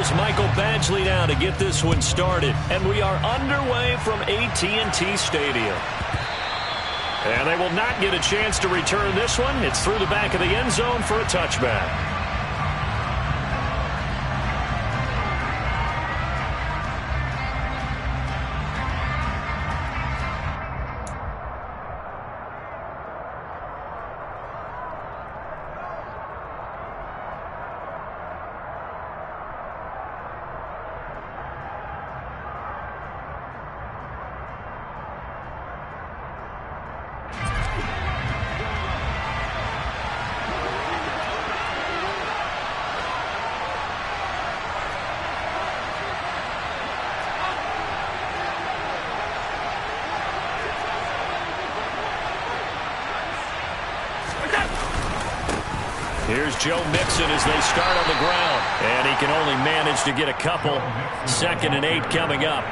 Here's Michael Badgley now to get this one started. And we are underway from AT&T Stadium. And they will not get a chance to return this one. It's through the back of the end zone for a touchback. Here's Joe Mixon as they start on the ground. And he can only manage to get a couple. 2nd and 8 coming up.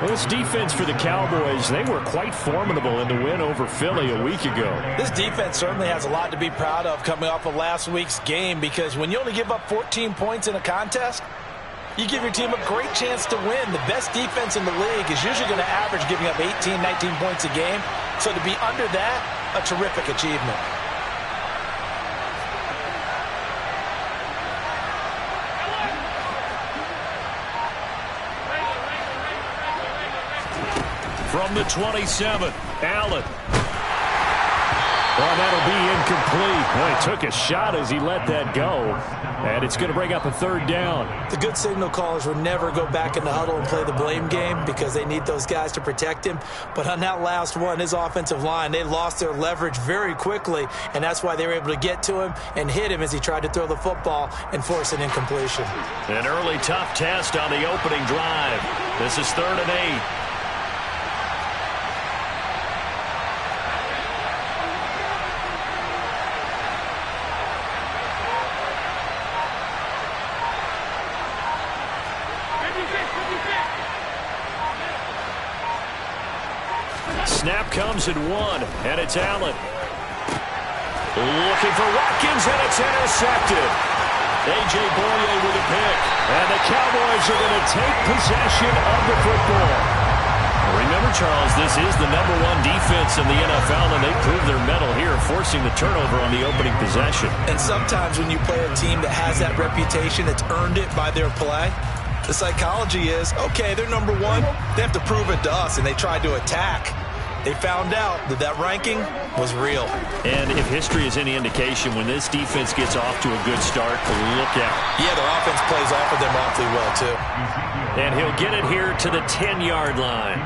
Well, this defense for the Cowboys, they were quite formidable in the win over Philly a week ago. This defense certainly has a lot to be proud of coming off of last week's game, because when you only give up 14 points in a contest, you give your team a great chance to win. The best defense in the league is usually going to average giving up 18, 19 points a game. So to be under that, a terrific achievement. From the 27, Allen. Well, that'll be incomplete. Well, he took a shot as he let that go. And it's going to bring up a 3rd down. The good signal callers will never go back in the huddle and play the blame game, because they need those guys to protect him. But on that last one, his offensive line, they lost their leverage very quickly, and that's why they were able to get to him and hit him as he tried to throw the football and force an incompletion. An early tough test on the opening drive. This is 3rd and 8. Snap comes at 1, and it's Allen. Looking for Watkins, and it's intercepted. A.J. Boye with a pick. And the Cowboys are going to take possession of the football. Remember, Charles, this is the #1 defense in the NFL, and they proved their mettle here, forcing the turnover on the opening possession. And sometimes when you play a team that has that reputation, that's earned it by their play, the psychology is, okay, they're #1. They have to prove it to us, and they tried to attack. They found out that that ranking was real. And if history is any indication, when this defense gets off to a good start, look out. Yeah, their offense plays off of them awfully well, too. And he'll get it here to the 10-yard line.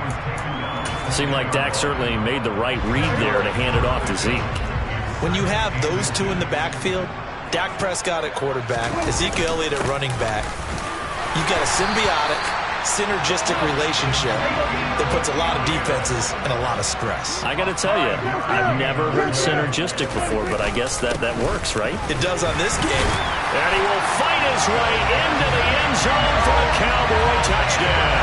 Seemed like Dak certainly made the right read there to hand it off to Zeke. When you have those two in the backfield, Dak Prescott at quarterback, Ezekiel Elliott at running back, you've got a synergistic relationship that puts a lot of defenses in a lot of stress. I got to tell you, I've never heard synergistic before, but I guess that works, right? It does on this game. And he will fight his way into the end zone for a Cowboy touchdown.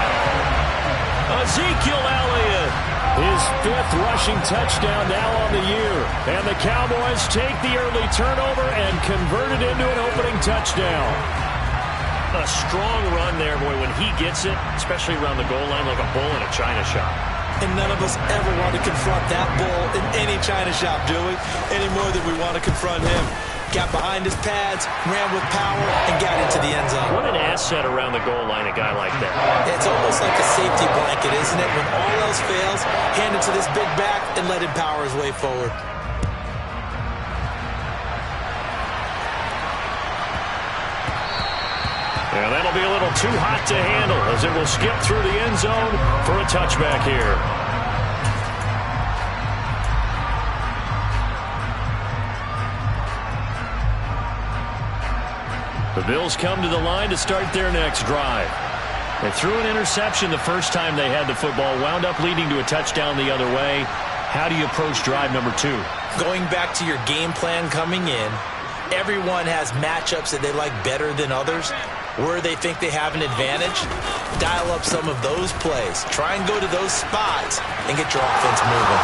Ezekiel Elliott, his 5th rushing touchdown now on the year. And the Cowboys take the early turnover and convert it into an opening touchdown. A strong run there, boy, when he gets it, especially around the goal line, like a bull in a china shop. And none of us ever want to confront that bull in any china shop, do we? Any more than we want to confront him. Got behind his pads, ran with power, and got into the end zone. What an asset around the goal line, a guy like that. It's almost like a safety blanket, isn't it? When all else fails, hand it to this big back and let him power his way forward. And that'll be a little too hot to handle as it will skip through the end zone for a touchback here. The Bills come to the line to start their next drive. They threw an interception the first time they had the football, wound up leading to a touchdown the other way. How do you approach drive number 2? Going back to your game plan coming in, everyone has matchups that they like better than others. Where they think they have an advantage, dial up some of those plays. Try and go to those spots and get your offense moving.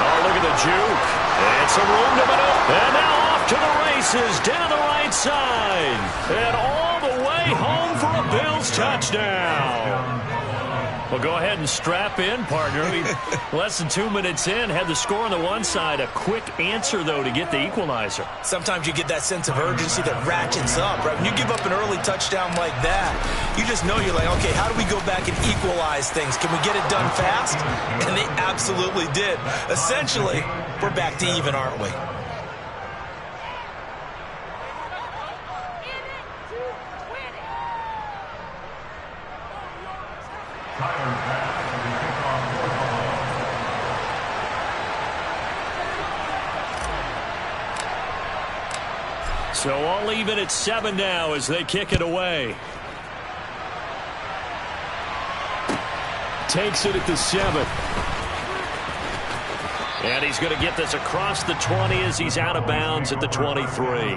Oh, look at the juke. And some room to maneuver. And now off to the races down the right side. And all the way home touchdown. Well, go ahead and strap in, partner. Less than 2 minutes in, had the score on the one side. A quick answer, though, to get the equalizer. Sometimes you get that sense of urgency that ratchets up, right? When you give up an early touchdown like that, you just know you're like, okay, how do we go back and equalize things? Can we get it done fast? And they absolutely did. Essentially, we're back to even, aren't we? So all even at 7 now as they kick it away. Takes it at the 7. And he's going to get this across the 20 as he's out of bounds at the 23.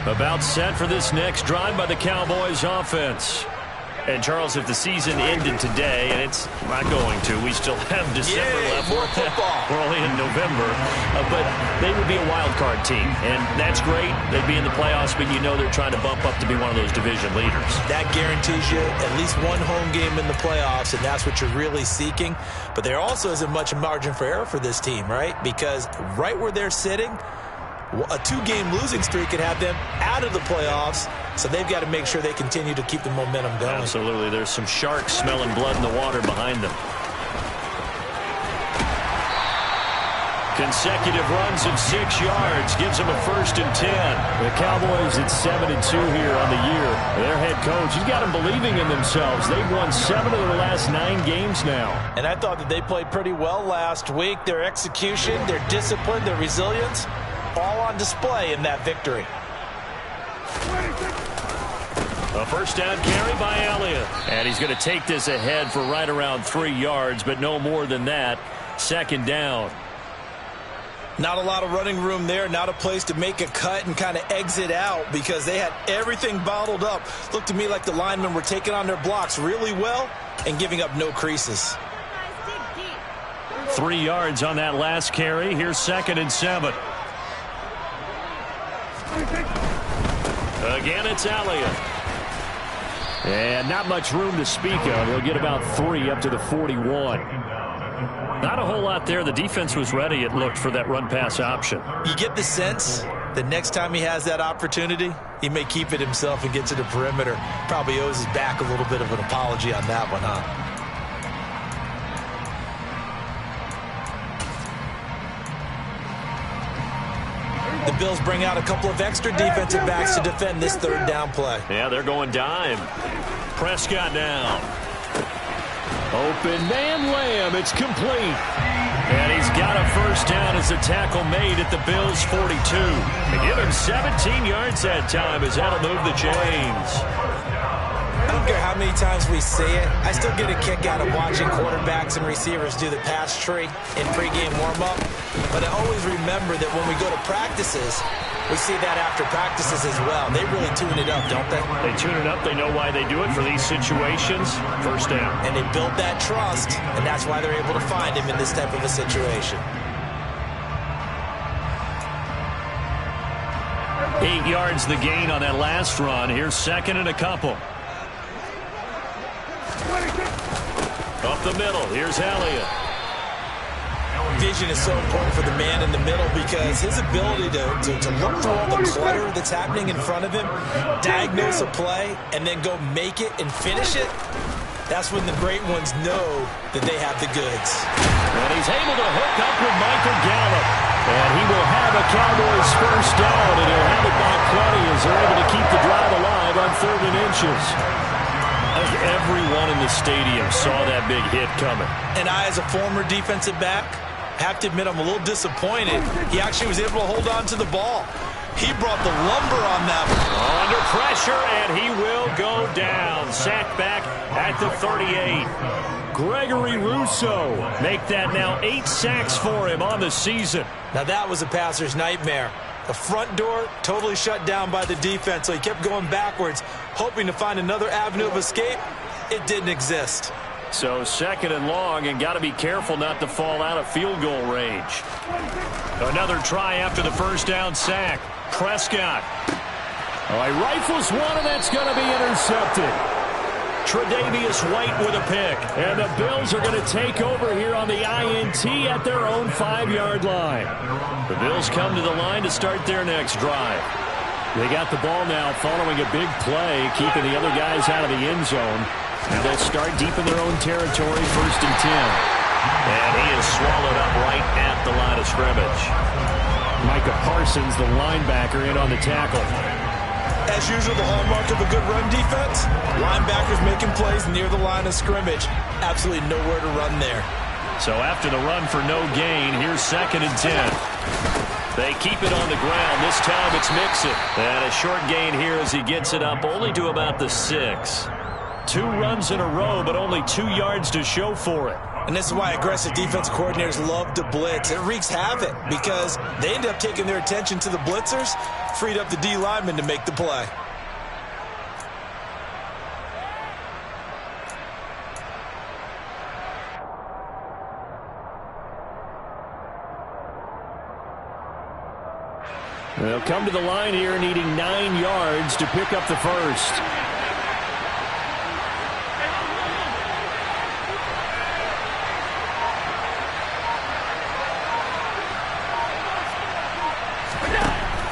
About set for this next drive by the Cowboys offense. And, Charles, if the season ended today, and it's not going to, we still have December left. More football. We're only in November. But they would be a wild card team, and that's great. They'd be in the playoffs, but you know they're trying to bump up to be one of those division leaders. That guarantees you at least one home game in the playoffs, and that's what you're really seeking. But there also isn't much margin for error for this team, right? Because right where they're sitting, a 2-game losing streak could have them out of the playoffs, so they've got to make sure they continue to keep the momentum going. Absolutely. There's some sharks smelling blood in the water behind them. Consecutive runs of 6 yards gives them a 1st and 10. The Cowboys at 7-2 here on the year. Their head coach, he's got them believing in themselves. They've won 7 of their last 9 games now. And I thought that they played pretty well last week. Their execution, their discipline, their resilience, all on display in that victory. A first down carry by Elliott. And he's going to take this ahead for right around 3 yards, but no more than that. 2nd down. Not a lot of running room there, not a place to make a cut and kind of exit out because they had everything bottled up. Looked to me like the linemen were taking on their blocks really well and giving up no creases. 3 yards on that last carry. Here's 2nd and 7. Again, it's Elliott. And not much room to speak of. He'll get about 3 up to the 41. Not a whole lot there. The defense was ready, it looked, for that run-pass option. You get the sense that next time he has that opportunity, he may keep it himself and get to the perimeter. Probably owes his back a little bit of an apology on that one, huh? The Bills bring out a couple of extra defensive backs to defend this 3rd down play. Yeah, they're going dime. Prescott down. Open man, Lamb. It's complete. And he's got a 1st down as the tackle made at the Bills' 42. They give him 17 yards that time as that'll move the chains. I don't care how many times we see it. I still get a kick out of watching quarterbacks and receivers do the pass tree in pregame warm-up. But I always remember that when we go to practices, we see that after practices as well. They really tune it up, don't they? They tune it up. They know why they do it for these situations. 1st down. And they build that trust, and that's why they're able to find him in this type of a situation. 8 yards the gain on that last run. Here's 2nd and a couple. Up the middle. Here's Elliott. Vision is so important for the man in the middle because his ability to look through all the clutter that's happening in front of him, diagnose a play, and then go make it and finish it, that's when the great ones know that they have the goods. And he's able to hook up with Michael Gallup. And he will have a Cowboys 1st down, and he'll have it by plenty as they're able to keep the drive alive on 3rd and inches. Everyone in the stadium saw that big hit coming. And I, as a former defensive back, have to admit I'm a little disappointed. He actually was able to hold on to the ball. He brought the lumber on that one. Under pressure, and he will go down. Sacked back at the 38. Gregory Rousseau make that now 8 sacks for him on the season. Now that was a passer's nightmare. The front door totally shut down by the defense, so he kept going backwards, hoping to find another avenue of escape. It didn't exist. So 2nd and long, and got to be careful not to fall out of field goal range. Another try after the first down sack. Prescott. Oh, he rifles one, and that's going to be intercepted. Tre'Davious White with a pick. And the Bills are going to take over here on the INT at their own 5-yard line. The Bills come to the line to start their next drive. They got the ball now following a big play, keeping the other guys out of the end zone. And they'll start deep in their own territory, 1st and 10. And he is swallowed up right at the line of scrimmage. Micah Parsons, the linebacker, in on the tackle. As usual, the hallmark of a good run defense, linebackers making plays near the line of scrimmage. Absolutely nowhere to run there. So after the run for no gain, here's 2nd and 10. They keep it on the ground. This time it's Mixon. And a short gain here as he gets it up only to about the 6. 2 runs in a row, but only 2 yards to show for it. And this is why aggressive defense coordinators love to blitz. It wreaks havoc because they end up taking their attention to the blitzers, freed up the D lineman to make the play. They'll come to the line here needing 9 yards to pick up the first.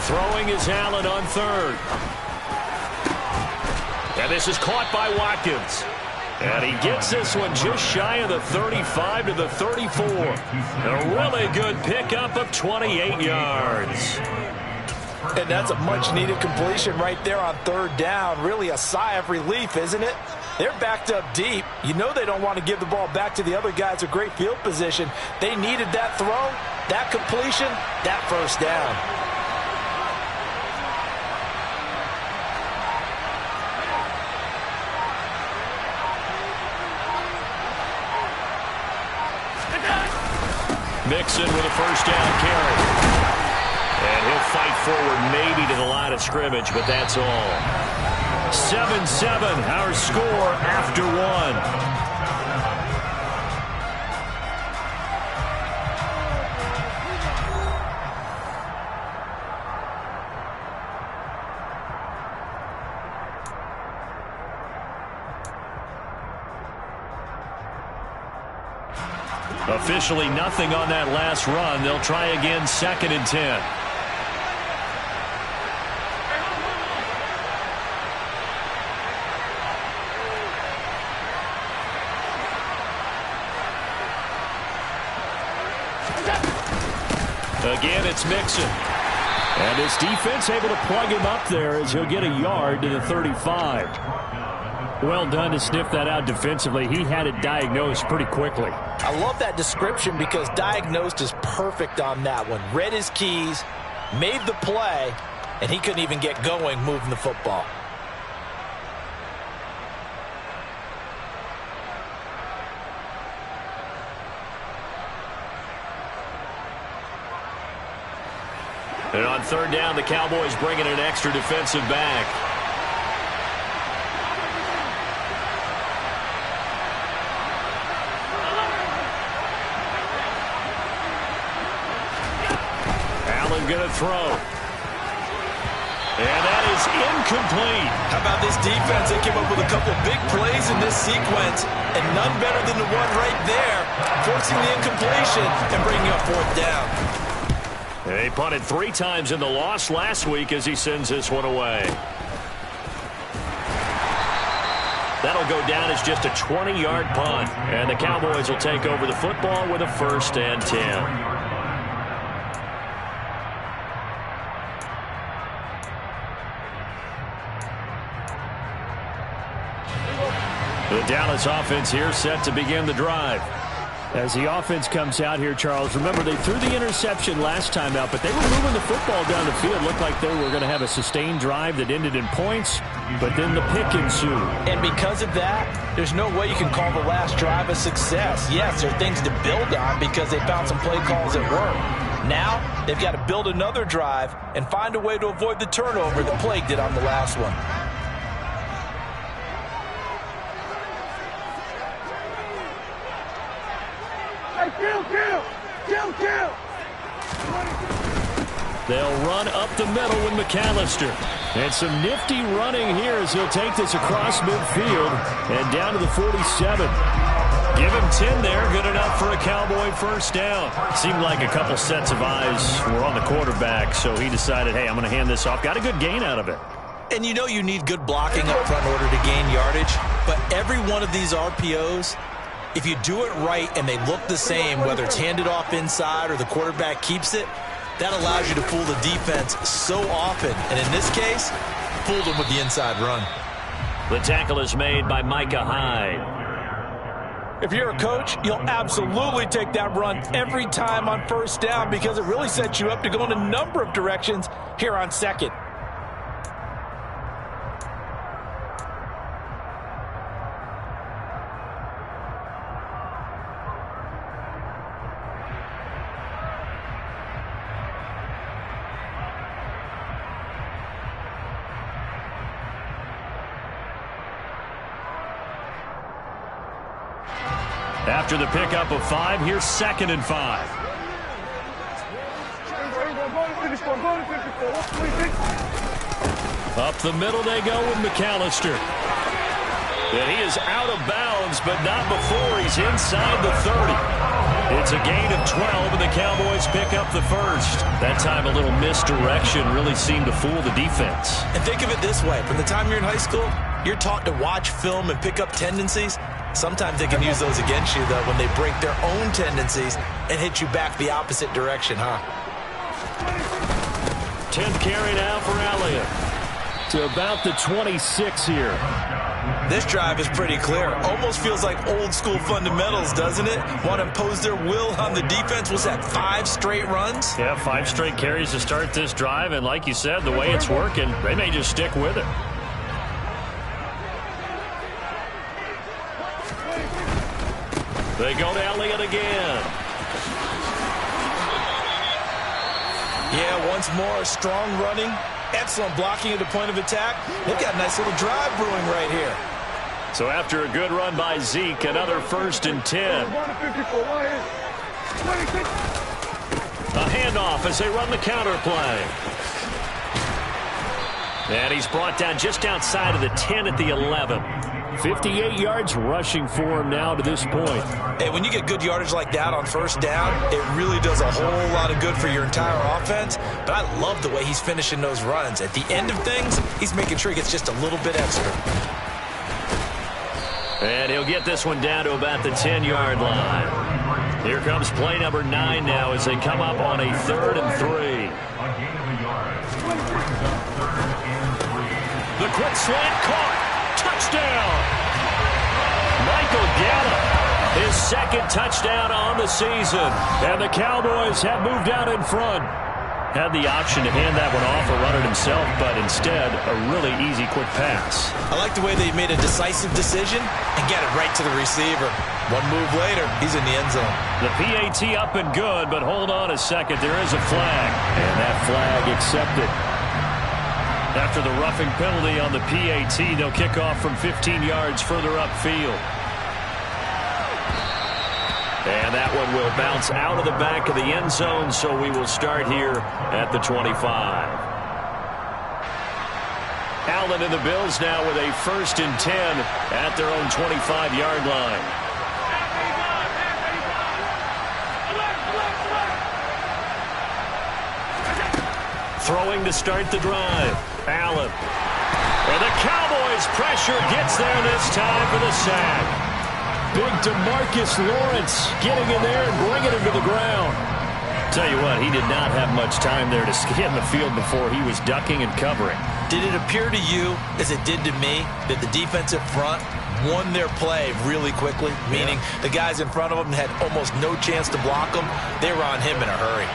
Throwing is Allen on 3rd. And this is caught by Watkins. And he gets this one just shy of the 35 to the 34. A really good pickup of 28 yards. And that's a much-needed completion right there on 3rd down. Really a sigh of relief, isn't it? They're backed up deep. You know they don't want to give the ball back to the other guys with great field position. They needed that throw, that completion, that 1st down. Mixon with a 1st down carry. And he'll fight forward maybe to the line of scrimmage, but that's all. 7-7, our score after 1. Officially nothing on that last run. They'll try again, 2nd and 10. Again, it's Mixon. And his defense able to plug him up there as he'll get a yard to the 35. Well done to sniff that out defensively. He had it diagnosed pretty quickly. I love that description because diagnosed is perfect on that one. Read his keys, made the play, and he couldn't even get going moving the football. And on 3rd down, the Cowboys bring in an extra defensive back. Allen going to throw. And that is incomplete. How about this defense? They came up with a couple big plays in this sequence, and none better than the one right there, forcing the incompletion and bringing up 4th down. They punted 3 times in the loss last week as he sends this one away. That'll go down as just a 20-yard punt. And the Cowboys will take over the football with a 1st and 10. The Dallas offense here set to begin the drive. As the offense comes out here, Charles, remember they threw the interception last time out, but they were moving the football down the field. Looked like they were going to have a sustained drive that ended in points, but then the pick ensued. And because of that, there's no way you can call the last drive a success. Yes, there are things to build on because they found some play calls that work. Now, they've got to build another drive and find a way to avoid the turnover that plagued it on the last one. Kill! They'll run up the middle with McAllister. And some nifty running here as he'll take this across midfield and down to the 47. Give him 10 there. Good enough for a Cowboy first down. Seemed like a couple sets of eyes were on the quarterback, so he decided, hey, I'm going to hand this off. Got a good gain out of it. And you know you need good blocking up front in order to gain yardage. But every one of these RPOs, if you do it right and they look the same, whether it's handed off inside or the quarterback keeps it, that allows you to fool the defense so often. And in this case, fooled them with the inside run. The tackle is made by Micah Hyde. If you're a coach, you'll absolutely take that run every time on first down because it really sets you up to go in a number of directions here on second. After the pickup of 5, here's 2nd and 5. Up the middle they go with McAllister. And he is out of bounds, but not before he's inside the 30. It's a gain of 12, and the Cowboys pick up the first. That time a little misdirection really seemed to fool the defense. And think of it this way. From the time you're in high school, you're taught to watch film and pick up tendencies. Sometimes they can use those against you, though, when they break their own tendencies and hit you back the opposite direction, huh? 10th carry now for Elliott. To about the 26 here. This drive is pretty clear. Almost feels like old school fundamentals, doesn't it? Want to impose their will on the defense. Was that 5 straight runs? Yeah, 5 straight carries to start this drive. And like you said, the way it's working, they may just stick with it. They go to Elliott again. Yeah, once more, strong running. Excellent blocking at the point of attack. They've got a nice little drive brewing right here. So after a good run by Zeke, another 1st and 10. A handoff as they run the counter play. And he's brought down just outside of the 10 at the 11. 58 yards rushing for him now to this point. Hey, when you get good yardage like that on first down, it really does a whole lot of good for your entire offense. But I love the way he's finishing those runs. At the end of things, he's making sure he gets just a little bit extra. And he'll get this one down to about the 10-yard line. Here comes play number 9 now as they come up on a 3rd and 3. The quick slant caught. Touchdown! Michael Gallup, his 2nd touchdown on the season. And the Cowboys have moved out in front. Had the option to hand that one off or run it himself, but instead, a really easy quick pass. I like the way they made a decisive decision and get it right to the receiver. One move later, he's in the end zone. The PAT up and good, but hold on a second. There is a flag, and that flag accepted. After the roughing penalty on the PAT, they'll kick off from 15 yards further upfield. And that one will bounce out of the back of the end zone, so we will start here at the 25. Allen and the Bills now with a 1st and 10 at their own 25-yard line. Throwing to start the drive. Allen. And the Cowboys pressure gets there this time for the sack. Big DeMarcus Lawrence getting in there and bringing him to the ground. Tell you what, he did not have much time there to scan the field before he was ducking and covering. Did it appear to you, as it did to me, that the defensive front won their play really quickly? Meaning the guys in front of them had almost no chance to block them. They were on him in a hurry.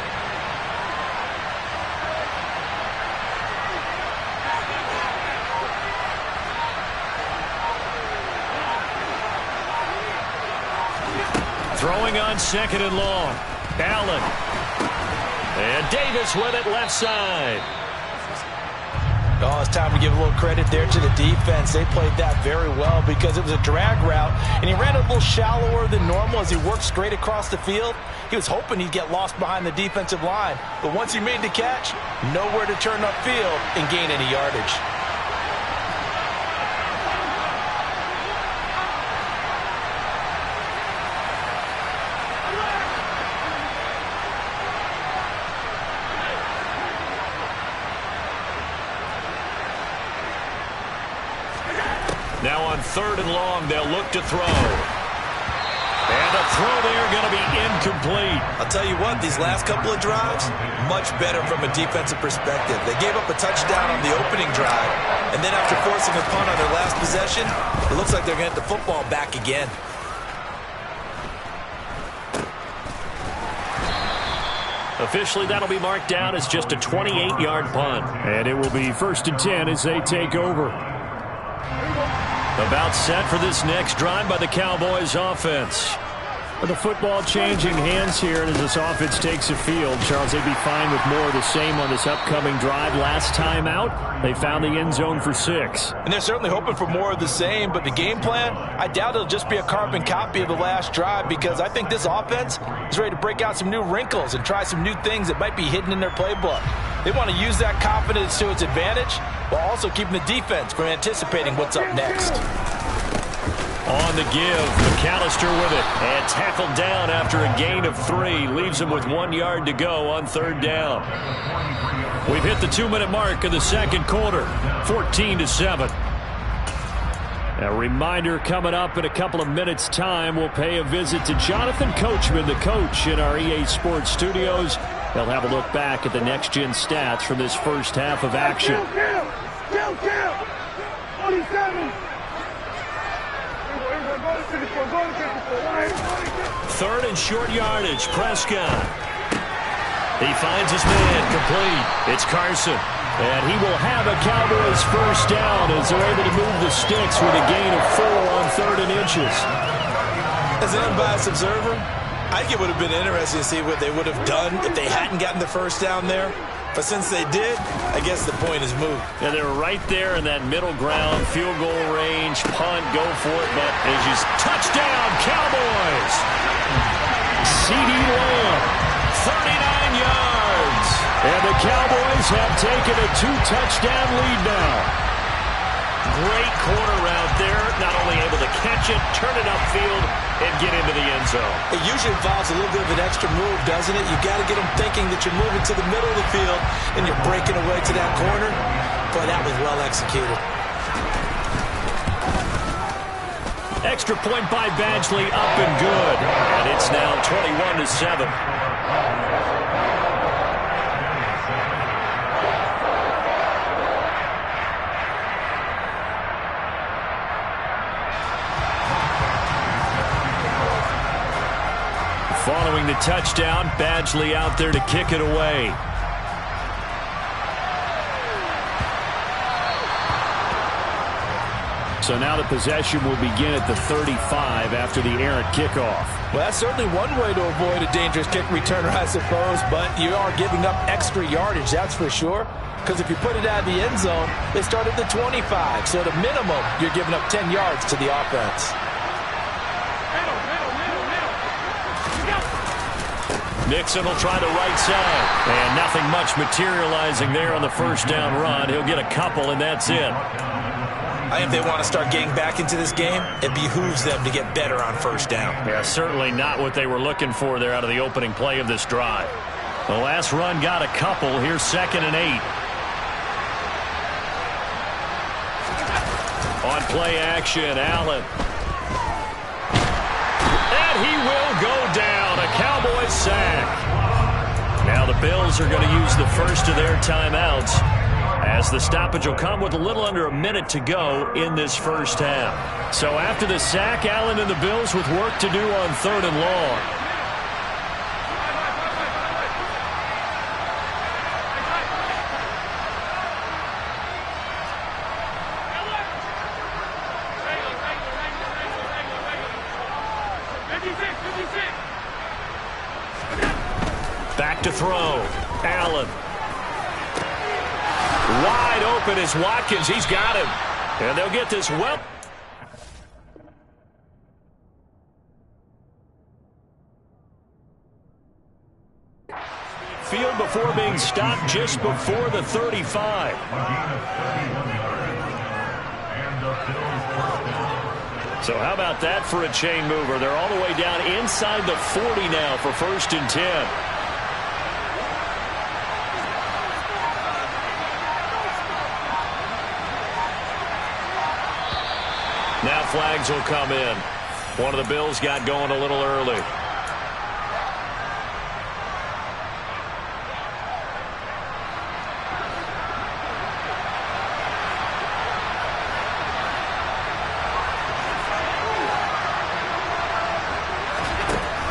Throwing on 2nd and long. Allen. And Davis with it left side. Oh, it's time to give a little credit there to the defense. They played that very well because it was a drag route, and he ran a little shallower than normal as he worked straight across the field. He was hoping he'd get lost behind the defensive line, but once he made the catch, nowhere to turn upfield and gain any yardage. Now on 3rd and long, they'll look to throw. And the throw there going to be incomplete. I'll tell you what, these last couple of drives, much better from a defensive perspective. They gave up a touchdown on the opening drive, and then after forcing a punt on their last possession, it looks like they're going to get the football back again. Officially, that'll be marked down as just a 28-yard punt. And it will be 1st and 10 as they take over. About set for this next drive by the Cowboys offense. The football changing hands here as this offense takes the field. Charles, they'd be fine with more of the same on this upcoming drive. Last time out, they found the end zone for 6. And they're certainly hoping for more of the same, but the game plan, I doubt it'll just be a carbon copy of the last drive because I think this offense is ready to break out some new wrinkles and try some new things that might be hidden in their playbook. They want to use that confidence to its advantage while also keeping the defense from anticipating what's up next. On the give, McAllister with it, and tackled down after a gain of 3. Leaves him with 1 yard to go on 3rd down. We've hit the 2-minute mark of the second quarter, 14-7. A reminder coming up in a couple of minutes' time, we'll pay a visit to Jonathan Coachman, the coach in our EA Sports studios. They'll have a look back at the next-gen stats from this first half of action. Kill! 47! 3rd and short yardage, Prescott. He finds his man complete. It's Carson. And he will have a Cowboys first down as they're able to move the sticks with a gain of 4 on 3rd and inches. As an unbiased observer, I think it would have been interesting to see what they would have done if they hadn't gotten the first down there. But since they did, I guess the point is moot. Yeah, they're right there in that middle ground, field goal range, punt, go for it. But as you touchdown, Cowboys! CeeDee Lamb, 39 yards. And the Cowboys have taken a 2-touchdown lead now. Great corner route there. Not only able to catch it, turn it upfield, and get into the end zone. It usually involves a little bit of an extra move, doesn't it? You've got to get them thinking that you're moving to the middle of the field and you're breaking away to that corner. Boy, that was well executed. Extra point by Badgley, up and good. And it's now 21-7. Following the touchdown, Badgley out there to kick it away. So now the possession will begin at the 35 after the errant kickoff. Well, that's certainly one way to avoid a dangerous kick returner, I suppose, but you are giving up extra yardage, that's for sure. Because if you put it out of the end zone, they start at the 25. So at a minimum, you're giving up 10 yards to the offense. Nixon will try the right side. And nothing much materializing there on the first down run. He'll get a couple, and that's it. I think if they want to start getting back into this game, it behooves them to get better on first down. Yeah, certainly not what they were looking for there out of the opening play of this drive. The last run got a couple. Here's 2nd and 8. On play action, Allen. And he will go down. A Cowboys sack. Now the Bills are going to use the first of their timeouts, as the stoppage will come with a little under a minute to go in this first half. So after the sack, Allen and the Bills with work to do on 3rd and long. Back to throw. Allen. Wide open is Watkins. He's got him. And they'll get this well. Field before being stopped just before the 35. So how about that for a chain mover? They're all the way down inside the 40 now for 1st and 10. Now flags will come in. One of the Bills got going a little early.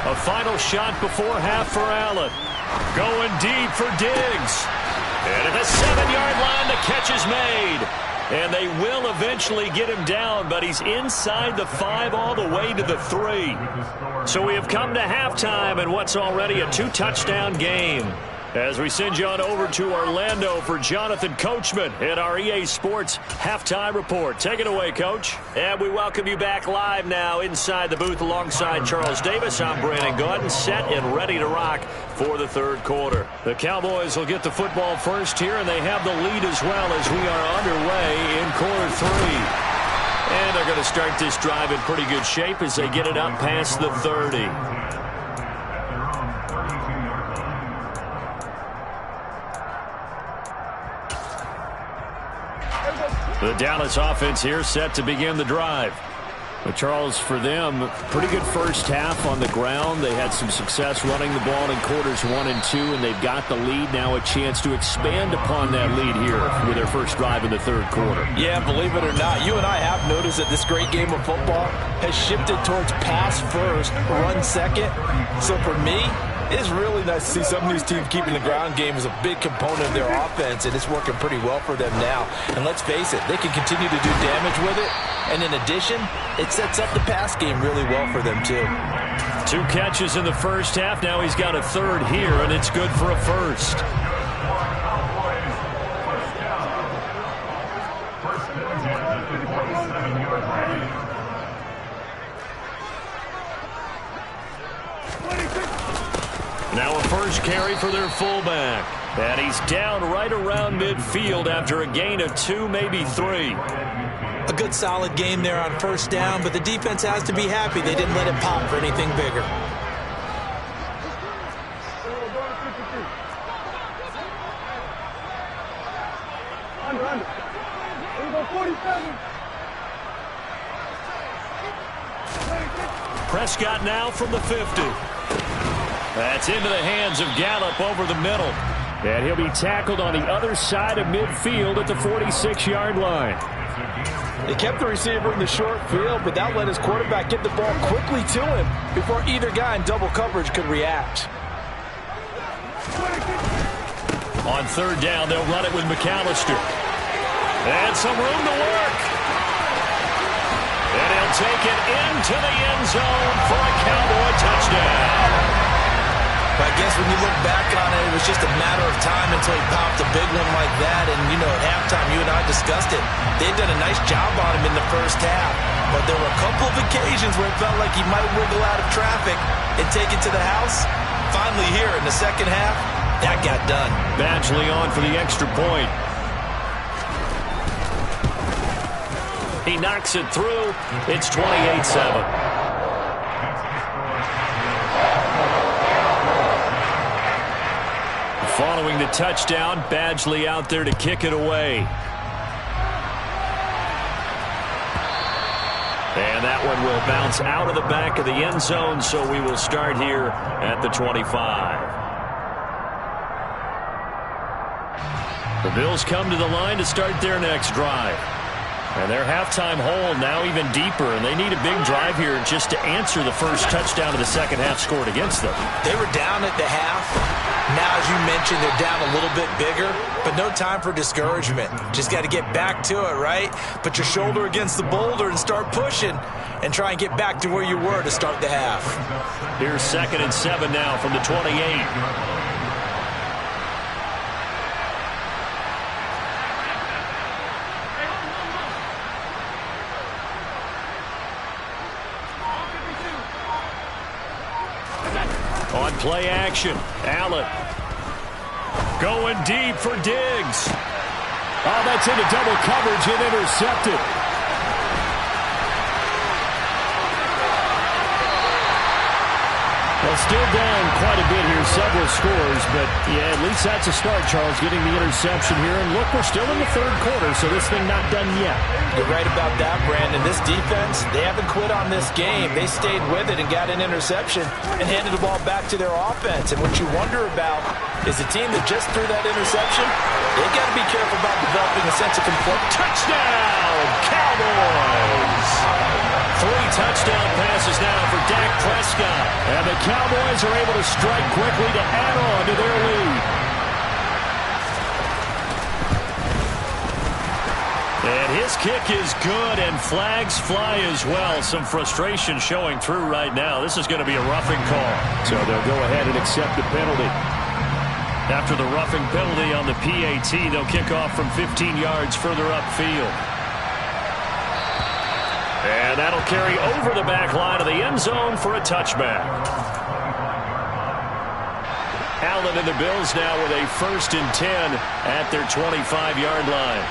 A final shot before half for Allen. Going deep for Diggs. And at the 7-yard line, the catch is made. And they will eventually get him down, but he's inside the 5 all the way to the 3. So we have come to halftime in what's already a 2-touchdown game. As we send you on over to Orlando for Jonathan Coachman in our EA Sports Halftime Report. Take it away, Coach. And we welcome you back live now inside the booth alongside Charles Davis. I'm Brandon Gaudin, set and ready to rock for the 3rd quarter. The Cowboys will get the football first here, and they have the lead as well as we are underway in quarter 3. And they're going to start this drive in pretty good shape as they get it up past the 30. The Dallas offense here set to begin the drive. But Charles, for them, pretty good first half on the ground. They had some success running the ball in quarters 1 and 2, and they've got the lead. Now a chance to expand upon that lead here with their first drive in the 3rd quarter. Yeah, believe it or not, you and I have noticed that this great game of football has shifted towards pass first, run second. So for me, it's really nice to see some of these teams keeping the ground game as a big component of their offense, and it's working pretty well for them now. And let's face it, they can continue to do damage with it. And in addition, it sets up the pass game really well for them, too. 2 catches in the first half. Now he's got a 3rd here, and it's good for a 1st. Now a 1st carry for their fullback. And he's down right around midfield after a gain of 2, maybe 3. A good solid game there on 1st down, but the defense has to be happy they didn't let it pop for anything bigger. Prescott now from the 50. That's into the hands of Gallup over the middle. And he'll be tackled on the other side of midfield at the 46-yard line. They kept the receiver in the short field, but that let his quarterback get the ball quickly to him before either guy in double coverage could react. On 3rd down, they'll run it with McAllister. And some room to work. And he'll take it into the end zone for a Cowboy touchdown. I guess when you look back on it, it was just a matter of time until he popped a big one like that. And, you know, at halftime, you and I discussed it. They'd done a nice job on him in the first half. But there were a couple of occasions where it felt like he might wiggle out of traffic and take it to the house. Finally here in the second half, that got done. Badgley on for the extra point. He knocks it through. It's 28-7. Following the touchdown, Badgley out there to kick it away. And that one will bounce out of the back of the end zone, so we will start here at the 25. The Bills come to the line to start their next drive. And their halftime hole now even deeper, and they need a big drive here just to answer the first touchdown of the second half scored against them. They were down at the half. Now, as you mentioned, they're down a little bit bigger, but no time for discouragement. Just got to get back to it, right? Put your shoulder against the boulder and start pushing and try and get back to where you were to start the half. Here's 2nd and 7 now from the 28. On play action, Allen. Going deep for Diggs. Oh, that's into double coverage and intercepted. Well, still down quite a bit here, several scores, but yeah, at least that's a start, Charles, getting the interception here. And look, we're still in the third quarter, so this thing not done yet. You're right about that, Brandon. This defense, they haven't quit on this game. They stayed with it and got an interception and handed the ball back to their offense. And what you wonder about is the team that just threw that interception, they got to be careful about developing a sense of control. Touchdown, Cowboys! 3 touchdown passes now for Dak Prescott. And the Cowboys are able to strike quickly to add on to their lead. And his kick is good, and flags fly as well. Some frustration showing through right now. This is going to be a roughing call. So they'll go ahead and accept the penalty. After the roughing penalty on the PAT, they'll kick off from 15 yards further upfield. And that'll carry over the back line of the end zone for a touchback. Allen and the Bills now with a 1st and 10 at their 25-yard line.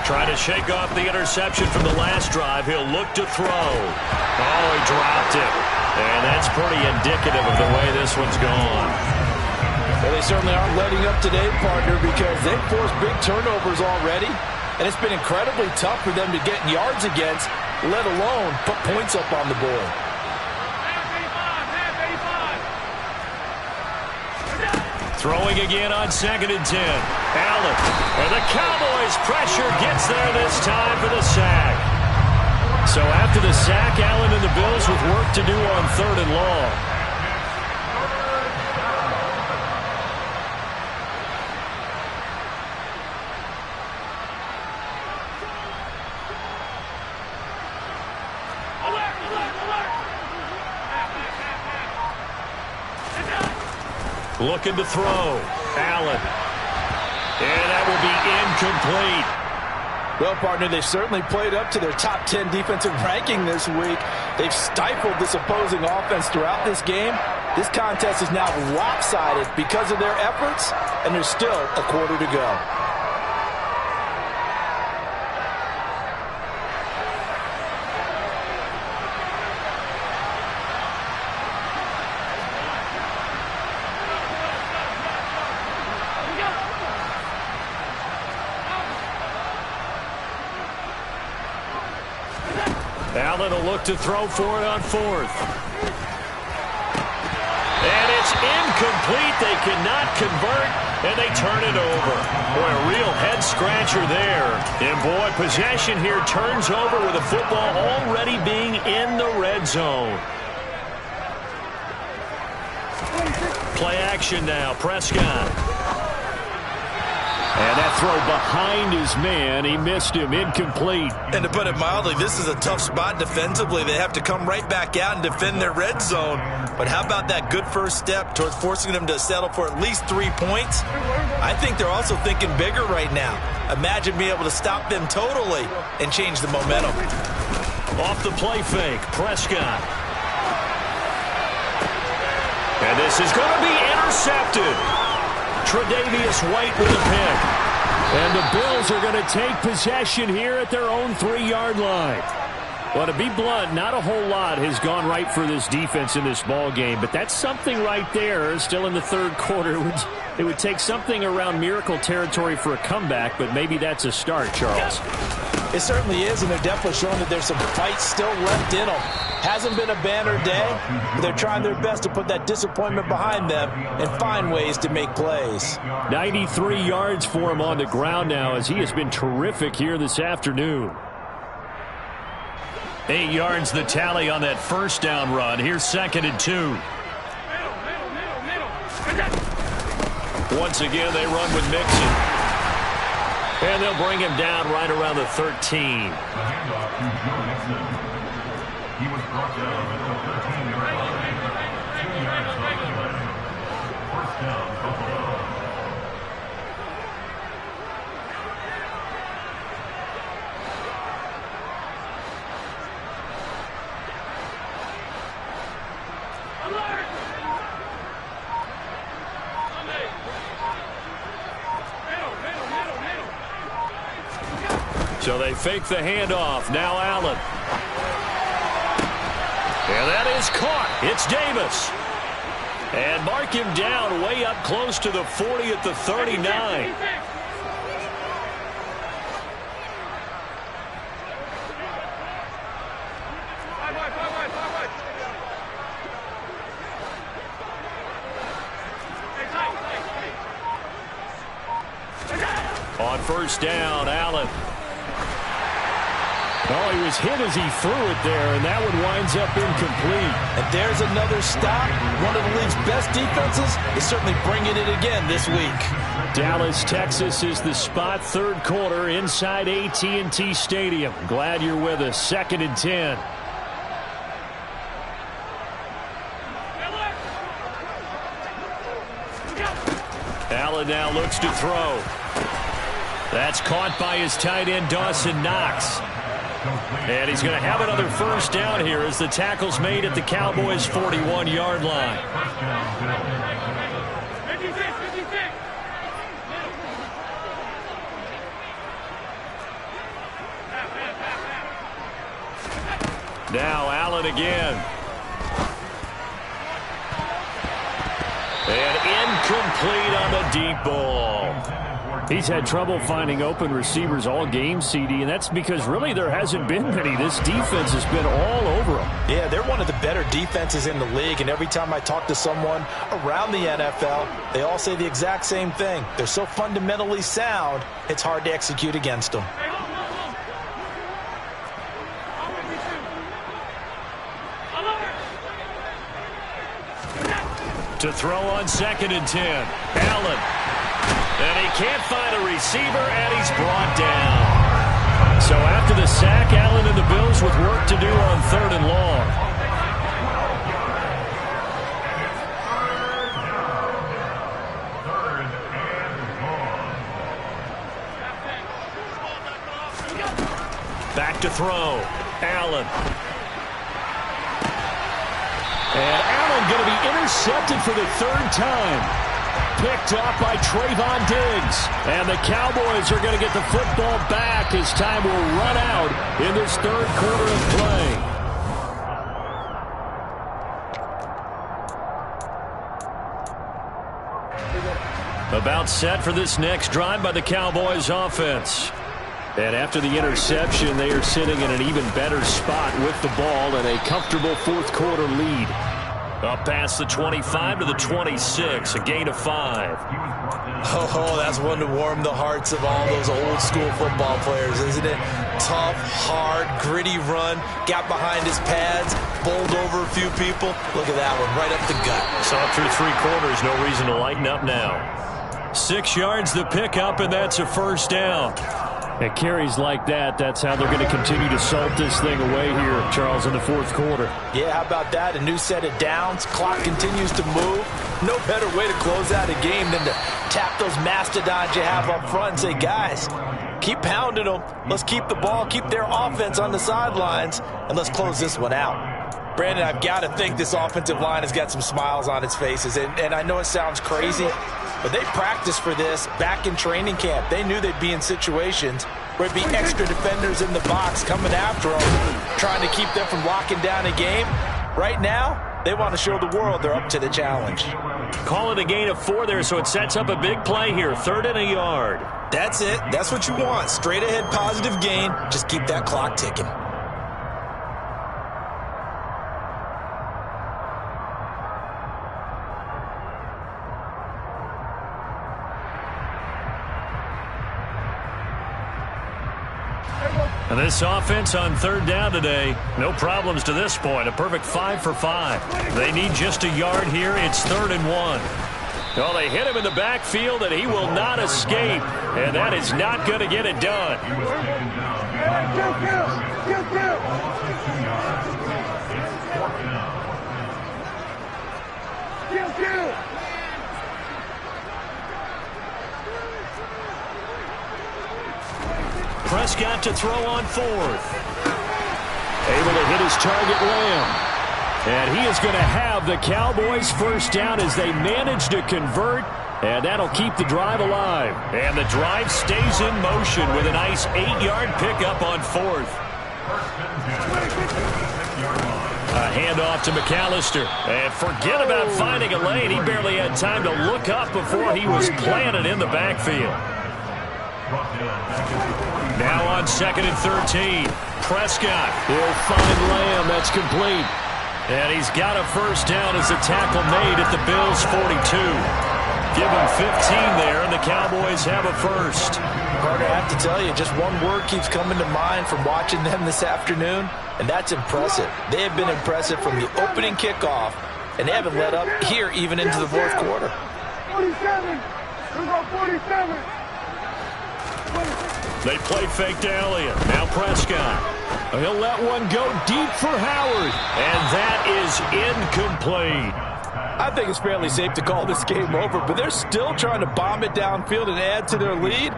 Trying to shake off the interception from the last drive. He'll look to throw. Oh, he dropped it. And that's pretty indicative of the way this one's gone. Well, they certainly aren't letting up today, partner, because they've forced big turnovers already. And it's been incredibly tough for them to get yards against, let alone put points up on the board. Throwing again on 2nd and 10. Allen. And the Cowboys pressure gets there this time for the sack. So after the sack, Allen and the Bills with work to do on 3rd and long. Looking to throw. Allen. And that will be incomplete. Well, partner, they've certainly played up to their top 10 defensive ranking this week. They've stifled this opposing offense throughout this game. This contest is now lopsided because of their efforts, and there's still a quarter to go. Allen will look to throw for it on 4th. And it's incomplete. They cannot convert, and they turn it over. Boy, a real head-scratcher there. And, boy, possession here turns over with the football already being in the red zone. Play action now. Prescott. And that throw behind his man, he missed him, incomplete. And to put it mildly, this is a tough spot defensively. They have to come right back out and defend their red zone. But how about that good first step towards forcing them to settle for at least 3 points? I think they're also thinking bigger right now. Imagine being able to stop them totally and change the momentum. Off the play fake, Prescott. And this is going to be intercepted. Tre'Davious White with a pick. And the Bills are going to take possession here at their own 3-yard line. Well, to be blunt, not a whole lot has gone right for this defense in this ball game, but that's something right there. Still in the third quarter. It would take something around miracle territory for a comeback, but maybe that's a start, Charles. It certainly is, and they're definitely showing that there's some fight still left in them. Hasn't been a banner day, but they're trying their best to put that disappointment behind them and find ways to make plays. 93 yards for him on the ground now, as he has been terrific here this afternoon. 8 yards the tally on that first down run. Here's 2nd and 2. Once again, they run with Mixon. And they'll bring him down right around the 13. He was brought down at the 13-yard line. 2 yards on the play. First down, Buffalo. So they fake the handoff. Now Allen. And that is caught. It's Davis. And mark him down way up close to the 40 at the 39. On first down, Allen. Oh, he was hit as he threw it there, and that one winds up incomplete. And there's another stop. One of the league's best defenses is certainly bringing it again this week. Dallas, Texas is the spot, third quarter inside AT&T Stadium. Glad you're with us. 2nd and 10. Allen now looks to throw. That's caught by his tight end, Dawson Knox. And he's going to have another first down here as the tackle's made at the Cowboys' 41-yard line. Now Allen again. And incomplete on the deep ball. He's had trouble finding open receivers all game, CD, and that's because really there hasn't been many. This defense has been all over them. Yeah, they're one of the better defenses in the league, and every time I talk to someone around the NFL, they all say the exact same thing. They're so fundamentally sound, it's hard to execute against them. To throw on 2nd and 10. Allen. And he can't find a receiver, and he's brought down. So after the sack, Allen and the Bills with work to do on 3rd and long. Back to throw. Allen. And Allen going to be intercepted for the 3rd time. Picked off by Trayvon Diggs. And the Cowboys are going to get the football back as time will run out in this 3rd quarter of play. About set for this next drive by the Cowboys offense. And after the interception, they are sitting in an even better spot with the ball and a comfortable 4th quarter lead. Up past the 25 to the 26, a gain of 5. Oh, that's one to warm the hearts of all those old school football players, isn't it? Tough, hard, gritty run, got behind his pads, bowled over a few people. Look at that one, right up the gut. Saw through 3 quarters, no reason to lighten up now. 6 yards the pickup, and that's a first down. At carries like that, that's how they're going to continue to salt this thing away here, Charles, in the 4th quarter. Yeah, how about that? A new set of downs. Clock continues to move. No better way to close out a game than to tap those mastodons you have up front and say, guys, keep pounding them. Let's keep the ball, keep their offense on the sidelines, and let's close this one out. Brandon, I've got to think this offensive line has got some smiles on its faces. And I know it sounds crazy, but they practiced for this back in training camp. They knew they'd be in situations where it'd be extra defenders in the box coming after them, trying to keep them from locking down a game. Right now, they want to show the world they're up to the challenge. Call it a gain of 4 there, so it sets up a big play here. 3rd and a yard. That's it. That's what you want. Straight ahead positive gain. Just keep that clock ticking. And this offense on 3rd down today, no problems to this point. A perfect 5 for 5. They need just a yard here. It's 3rd and 1. Well, they hit him in the backfield, and he will not escape. And that is not going to get it done. Prescott to throw on 4th. Able to hit his target, Lamb. And he is going to have the Cowboys first down as they manage to convert And that'll keep the drive alive. And the drive stays in motion with a nice 8-yard pickup on 4th. A handoff to McAllister. And forget about finding a lane. He barely had time to look up before he was planted in the backfield. Now on 2nd and 13. Prescott. He'll find Lamb. That's complete. And he's got a first down as the tackle made at the Bills' 42. Give him 15 there, and the Cowboys have a first. Carter, I have to tell you, just one word keeps coming to mind from watching them this afternoon, and that's impressive. They have been impressive from the opening kickoff, and they haven't let up here even into the fourth quarter. 47. Let's go 47. They play fake to Elliott. Now Prescott. He'll let one go deep for Howard, and that is incomplete. I think it's fairly safe to call this game over, but they're still trying to bomb it downfield and add to their lead.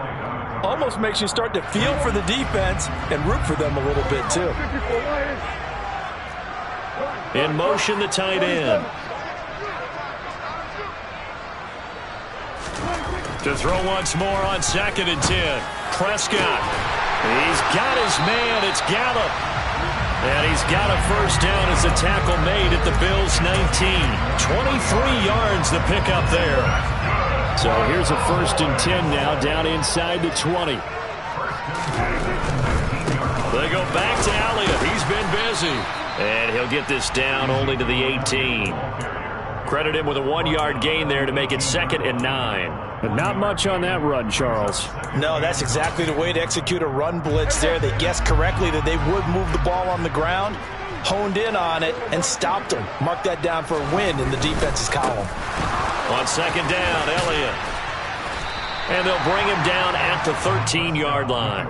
Almost makes you start to feel for the defense and root for them a little bit, too. In motion, the tight end. To throw once more on 2nd and 10. Prescott. He's got his man. It's Gallup. And he's got a first down as the tackle made at the Bills' 19. 23 yards the pickup there. So here's a 1st and 10 now down inside the 20. They go back to Elliott. He's been busy. And he'll get this down only to the 18. Credit him with a 1-yard gain there to make it 2nd and 9. But not much on that run, Charles. No, that's exactly the way to execute a run blitz there. They guessed correctly that they would move the ball on the ground, honed in on it, and stopped them. Mark that down for a win in the defense's column. On 2nd down, Elliott. And they'll bring him down at the 13-yard line.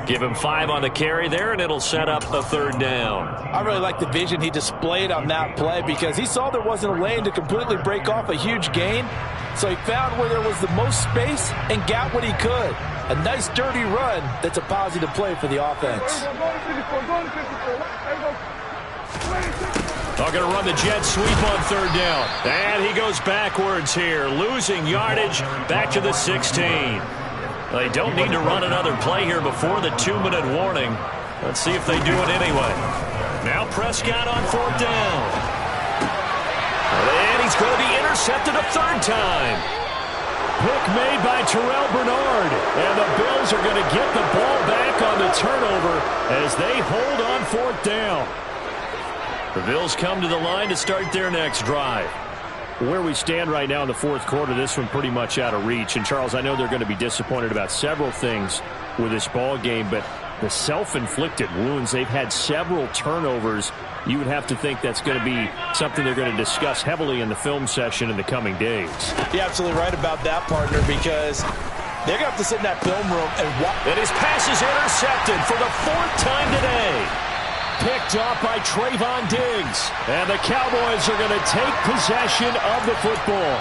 Give him 5 on the carry there, and it'll set up a 3rd down. I really like the vision he displayed on that play because he saw there wasn't a lane to completely break off a huge gain. So he found where there was the most space and got what he could. A nice, dirty run that's a positive play for the offense. They're going to run the jet sweep on 3rd down. And he goes backwards here, losing yardage back to the 16. They don't need to run another play here before the 2-minute warning. Let's see if they do it anyway. Now Prescott on 4th down. And he's going to be intercepted a 3rd time. Pick made by Terrell Bernard. And the Bills are going to get the ball back on the turnover as they hold on 4th down. The Bills come to the line to start their next drive. Where we stand right now in the fourth quarter, this one pretty much out of reach. And, Charles, I know they're going to be disappointed about several things with this ball game, but the self-inflicted wounds, they've had several turnovers. You would have to think that's going to be something they're going to discuss heavily in the film session in the coming days. You're absolutely right about that, partner, because they're going to have to sit in that film room and watch. And his pass is intercepted for the 4th time today. Picked off by Trayvon Diggs. And the Cowboys are going to take possession of the football.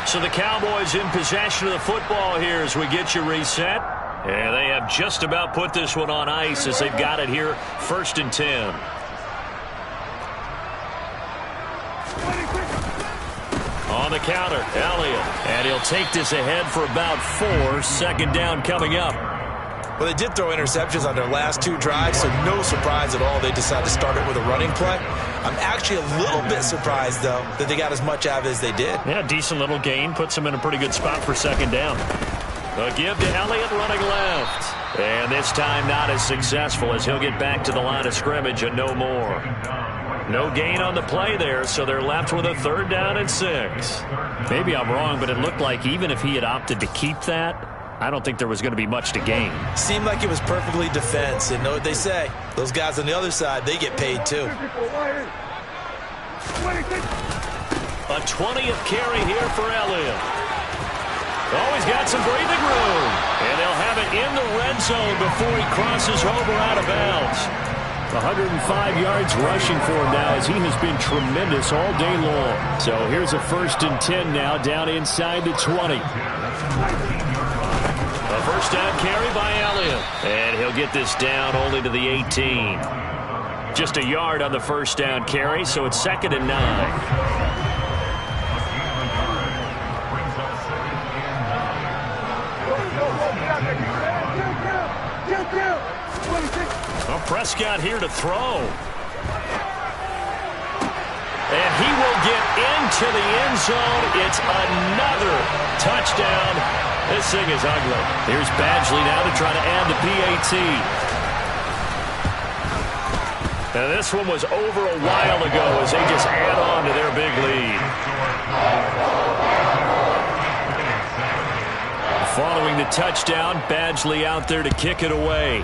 So the Cowboys in possession of the football here as we get you reset. And they have just about put this one on ice as they've got it here, 1st and 10. On the counter, Elliott. And he'll take this ahead for about 4. 2nd down coming up. Well, they did throw interceptions on their last 2 drives, so no surprise at all they decided to start it with a running play. I'm actually a little bit surprised, though, that they got as much out of it as they did. Yeah, decent little gain. Puts them in a pretty good spot for 2nd down. A give to Elliott running left. And this time not as successful as he'll get back to the line of scrimmage and no more. No gain on the play there, so they're left with a 3rd down and 6. Maybe I'm wrong, but it looked like even if he had opted to keep that, I don't think there was going to be much to gain. Seemed like it was perfectly defense. And know what they say? Those guys on the other side, they get paid too. A 20th carry here for Elliott. Oh, he's got some breathing room. And they'll have it in the red zone before he crosses over out of bounds. 105 yards rushing for him now as he has been tremendous all day long. So here's a 1st and 10 now down inside the 20. A first down carry by Elliott. And he'll get this down only to the 18. Just a yard on the first down carry, so it's 2nd and 9. Prescott here to throw. And he will get into the end zone. It's another touchdown. This thing is ugly. Here's Badgley now to try to add the PAT. Now this one was over a while ago as they just add on to their big lead. Following the touchdown, Badgley out there to kick it away.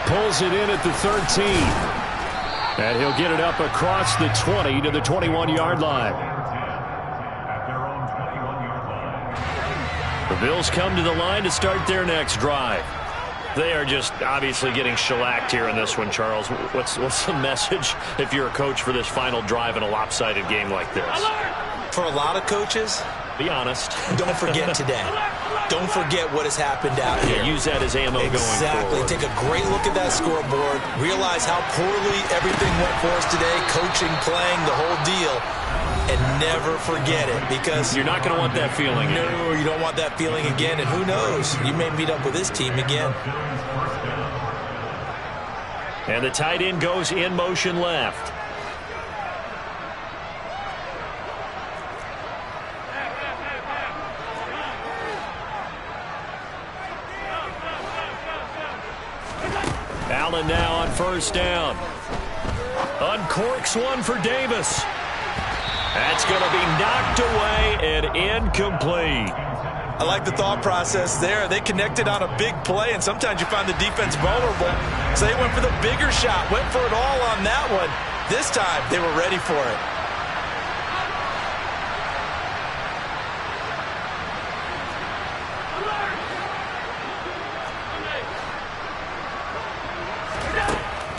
Pulls it in at the 13. And he'll get it up across the 20 to the 21-yard line. The Bills come to the line to start their next drive. They are just obviously getting shellacked here in this one, Charles. What's the message if you're a coach for this final drive in a lopsided game like this? For a lot of coaches, be honest. Don't forget today. Don't forget what has happened out here. Use that as ammo going forward. Exactly. Take a great look at that scoreboard. Realize how poorly everything went for us today. Coaching, playing, the whole deal. And never forget it, because you're not going to want that feeling. No, you don't want that feeling again. And who knows? You may meet up with this team again. And the tight end goes in motion left. Allen now on first down. Uncorks one for Davis. That's going to be knocked away and incomplete. I like the thought process there. They connected on a big play, and sometimes you find the defense vulnerable. So they went for the bigger shot, went for it all on that one. This time, they were ready for it.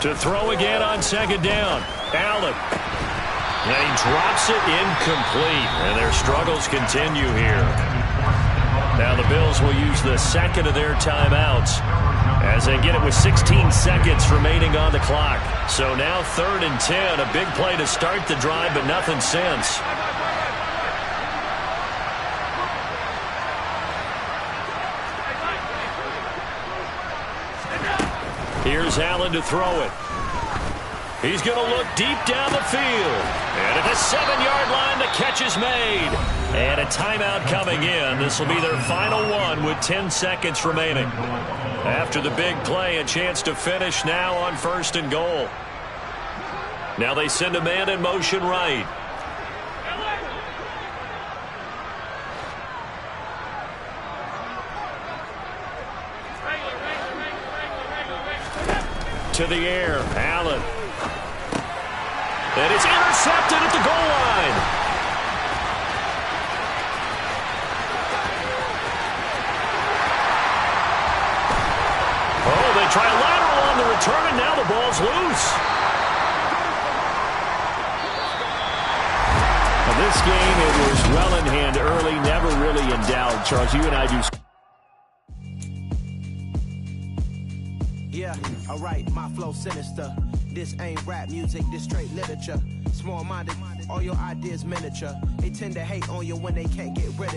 To throw again on second down. Allen. And he drops it incomplete. And their struggles continue here. Now the Bills will use the second of their timeouts as they get it with 16 seconds remaining on the clock. So now 3rd and 10. A big play to start the drive, but nothing since. Here's Allen to throw it. He's going to look deep down the field. And at the 7-yard line, the catch is made. And a timeout coming in. This will be their final one with 10 seconds remaining. After the big play, a chance to finish now on 1st and goal. Now they send a man in motion right. To the air, Allen. And it's intercepted at the goal line. Oh, they try a lateral on the return, and now the ball's loose. In this game, it was well in hand early, never really in doubt. Charles, you and I do. Yeah, alright, my flow sinister. This ain't rap music, this straight literature. Small-minded, all your ideas miniature. They tend to hate on you when they can't get rid of you.